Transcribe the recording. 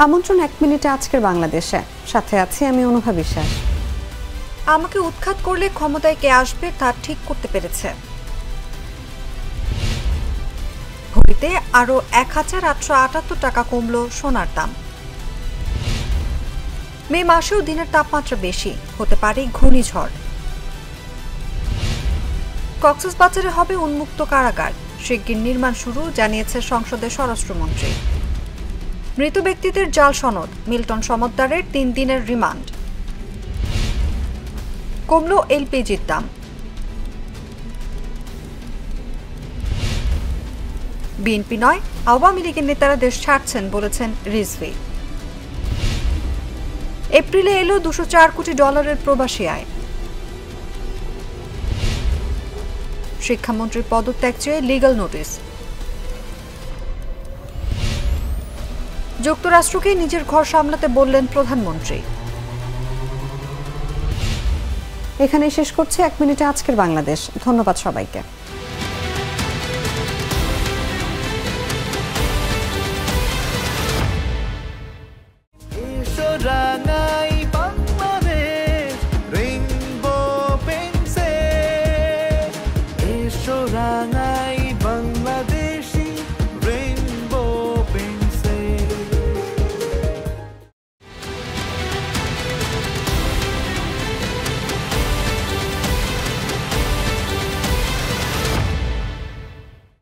আমন্ত্রণ 1 মিনিটে আজকের বাংলাদেশে, সাথে আছি আমি অনুভা বিশ্বাস। আমাকে উৎখাত করলে ক্ষমতায় কে আসবে তা ঠিক করতে পেরেছে। ঘড়িতে আরো 1878 টাকা কমল সোনার দাম। মে মাসেও দিনের তাপমাত্রা বেশি, হতে পারে ঘূর্ণিঝড়। কক্সবাজারে হবে উন্মুক্ত কারাগার, শিগগির নির্মাণ শুরু, জানিয়েছে সংসদের স্বরাষ্ট্রমন্ত্রী। মৃত ব্যক্তিদের জাল সনদ, মিল্টন সমদ্দারের 3 দিনের রিমান্ড। কমল এলপিজির দাম। বিএনপি নয়, আওয়ামী লীগের নেতারা দেশ ছাড়ছেন বলেছেন রিজভী। এপ্রিলে এলো $204 কোটি প্রবাসী আয়। শিক্ষামন্ত্রীর পদত্যাগ চেয়ে লিগ্যাল নোটিশ। যুক্তরাষ্ট্রকে নিজের ঘর সামলাতে বললেন প্রধানমন্ত্রী। এখানেই শেষ করছি 1 মিনিটে আজকের বাংলাদেশ। ধন্যবাদ সবাইকে।